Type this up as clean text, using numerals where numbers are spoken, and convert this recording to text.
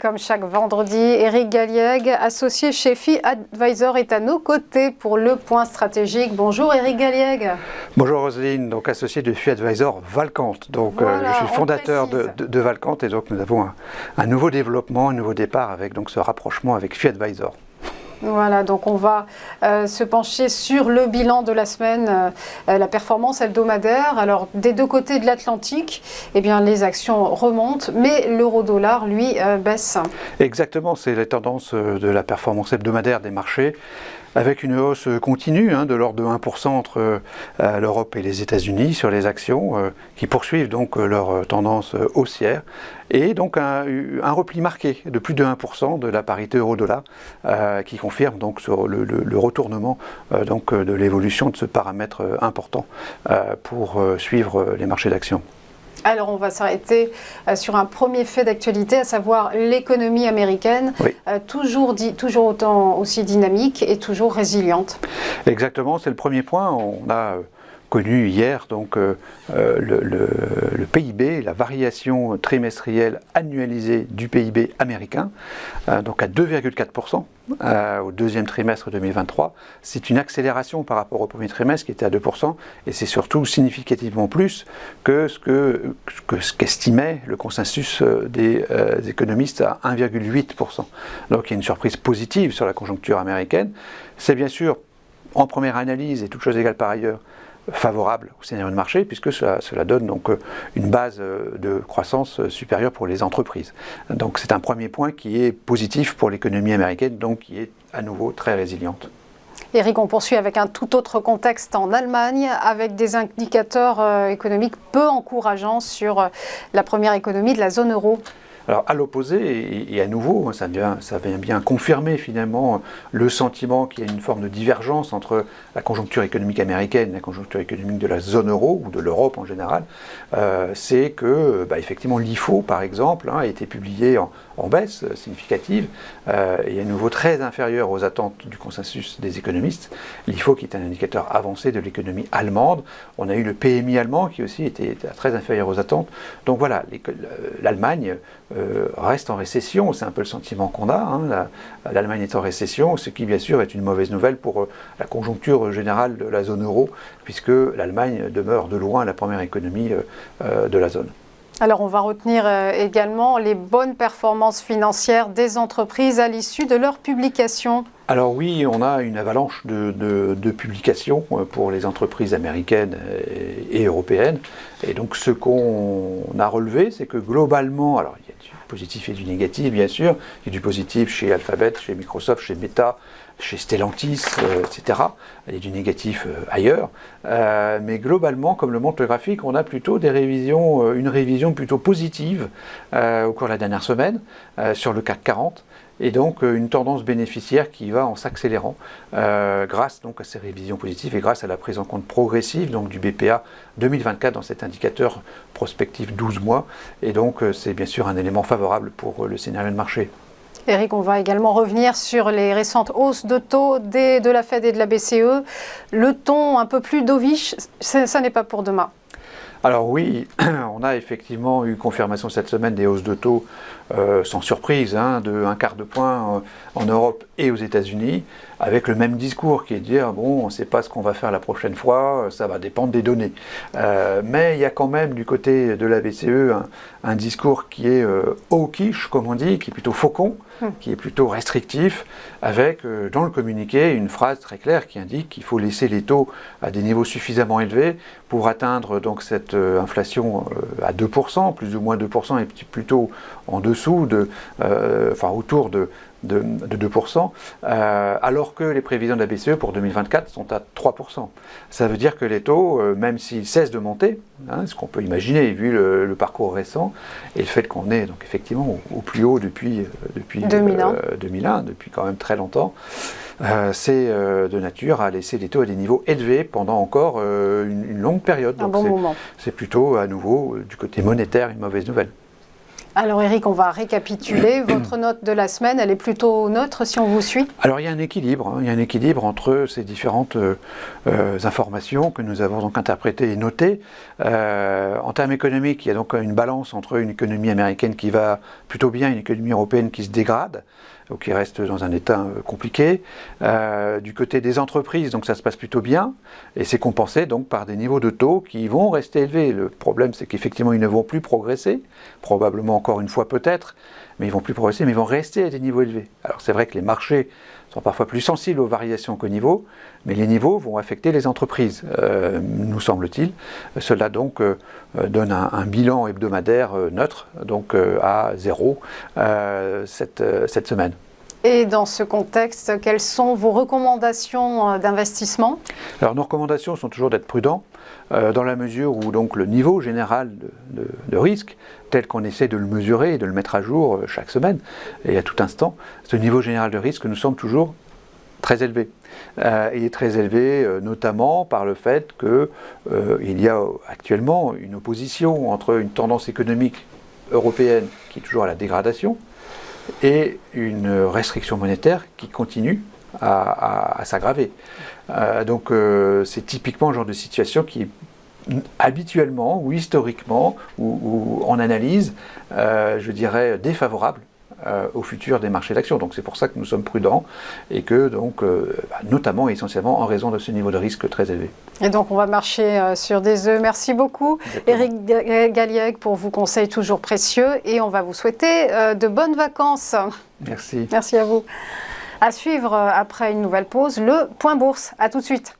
comme chaque vendredi, Éric Galliègue, associé chez FI Advisor, est à nos côtés pour le point stratégique. Bonjour Éric Galliègue. Bonjour Roselyne, donc associé de FI Advisor Valcante. Donc voilà, je suis fondateur de Valcante et donc nous avons un nouveau développement, un nouveau départ avec donc ce rapprochement avec FI Advisor. Voilà, donc on va se pencher sur le bilan de la semaine, la performance hebdomadaire. Alors, des deux côtés de l'Atlantique, eh bien, les actions remontent, mais l'euro-dollar, lui, baisse. Exactement, c'est la tendance de la performance hebdomadaire des marchés, avec une hausse continue de l'ordre de 1% entre l'Europe et les États-Unis sur les actions, qui poursuivent donc leur tendance haussière, et donc un repli marqué de plus de 1% de la parité euro-dollar, qui confirme donc sur le retournement donc de l'évolution de ce paramètre important pour suivre les marchés d'actions. Alors on va s'arrêter sur un premier fait d'actualité, à savoir l'économie américaine, oui. toujours autant aussi dynamique et toujours résiliente. Exactement, c'est le premier point. On a connu hier donc le PIB, la variation trimestrielle annualisée du PIB américain, donc à 2,4%. Au deuxième trimestre 2023, c'est une accélération par rapport au premier trimestre qui était à 2%, et c'est surtout significativement plus que ce qu'estimait le consensus des économistes à 1,8%. Donc il y a une surprise positive sur la conjoncture américaine. C'est bien sûr, en première analyse, et toutes choses égales par ailleurs, favorable au scénario de marché, puisque cela donne donc une base de croissance supérieure pour les entreprises. Donc c'est un premier point qui est positif pour l'économie américaine, donc qui est à nouveau très résiliente. Éric, on poursuit avec un tout autre contexte en Allemagne, avec des indicateurs économiques peu encourageants sur la première économie de la zone euro. Alors à l'opposé, et à nouveau, ça vient bien confirmer finalement le sentiment qu'il y a une forme de divergence entre la conjoncture économique américaine et la conjoncture économique de la zone euro, ou de l'Europe en général, c'est que effectivement l'IFO par exemple a été publié en baisse significative, et à nouveau très inférieur aux attentes du consensus des économistes. L'IFO qui est un indicateur avancé de l'économie allemande. On a eu le PMI allemand qui aussi était très inférieur aux attentes. Donc voilà, l'Allemagne reste en récession, c'est un peu le sentiment qu'on a. L'Allemagne est en récession, ce qui bien sûr est une mauvaise nouvelle pour la conjoncture générale de la zone euro, puisque l'Allemagne demeure de loin la première économie de la zone. Alors on va retenir également les bonnes performances financières des entreprises à l'issue de leur publication. Alors oui, on a une avalanche de publications pour les entreprises américaines et européennes. Et donc ce qu'on a relevé, c'est que globalement, alors il y a du positif et du négatif bien sûr, il y a du positif chez Alphabet, chez Microsoft, chez Meta, chez Stellantis, etc. Il y a du négatif ailleurs. Mais globalement, comme le montre le graphique, on a plutôt une révision plutôt positive au cours de la dernière semaine sur le CAC 40. Et donc une tendance bénéficiaire qui va en s'accélérant grâce donc à ces révisions positives et grâce à la prise en compte progressive donc du BPA 2024 dans cet indicateur prospectif 12 mois. Et donc c'est bien sûr un élément favorable pour le scénario de marché. Éric, on va également revenir sur les récentes hausses de taux de la Fed et de la BCE. Le ton un peu plus dovish, ça n'est pas pour demain. Alors oui, on a effectivement eu confirmation cette semaine des hausses de taux sans surprise, de 1/4 de point en Europe et aux États-Unis, avec le même discours qui est de dire bon, on ne sait pas ce qu'on va faire la prochaine fois, ça va dépendre des données. Mais il y a quand même du côté de la BCE un discours qui est hawkish, comme on dit, qui est plutôt faucon, qui est plutôt restrictif, avec dans le communiqué une phrase très claire qui indique qu'il faut laisser les taux à des niveaux suffisamment élevés pour atteindre donc cette inflation à 2%, plus ou moins 2%, et plutôt en dessous autour de 2%, alors que les prévisions de la BCE pour 2024 sont à 3%. Ça veut dire que les taux, même s'ils cessent de monter, ce qu'on peut imaginer vu le parcours récent, et le fait qu'on est donc effectivement au plus haut depuis 2001, depuis quand même très longtemps, c'est de nature à laisser les taux à des niveaux élevés pendant encore une longue période. Un bon moment. C'est plutôt à nouveau du côté monétaire une mauvaise nouvelle. Alors Eric, on va récapituler. Votre note de la semaine, elle est plutôt neutre si on vous suit? Alors il y a un équilibre, hein. Il y a un équilibre entre ces différentes informations que nous avons donc interprétées et notées. En termes économiques, il y a donc une balance entre une économie américaine qui va plutôt bien et une économie européenne qui se dégrade, ou qui reste dans un état compliqué. Du côté des entreprises, donc ça se passe plutôt bien, et c'est compensé donc par des niveaux de taux qui vont rester élevés. Le problème, c'est qu'effectivement, ils ne vont plus progresser, probablement encore une fois peut-être, mais ils vont plus progresser, mais ils vont rester à des niveaux élevés. Alors c'est vrai que les marchés sont parfois plus sensibles aux variations qu'aux niveaux, mais les niveaux vont affecter les entreprises, nous semble-t-il. Cela donc donne un bilan hebdomadaire neutre, donc à 0 cette semaine. Et dans ce contexte, quelles sont vos recommandations d'investissement? Alors nos recommandations sont toujours d'être prudents, dans la mesure où donc le niveau général de risque, tel qu'on essaie de le mesurer et de le mettre à jour chaque semaine et à tout instant, ce niveau général de risque nous semble toujours très élevé. Il est très élevé notamment par le fait qu'il y a actuellement une opposition entre une tendance économique européenne qui est toujours à la dégradation et une restriction monétaire qui continue à s'aggraver. Donc c'est typiquement le genre de situation qui habituellement ou historiquement ou en analyse, je dirais, défavorable au futur des marchés d'actions. Donc c'est pour ça que nous sommes prudents et que donc notamment et essentiellement en raison de ce niveau de risque très élevé. Et donc on va marcher sur des œufs. Merci beaucoup Eric Galliègue pour vos conseils toujours précieux et on va vous souhaiter de bonnes vacances. Merci. Merci à vous. À suivre après une nouvelle pause, le Point Bourse. À tout de suite.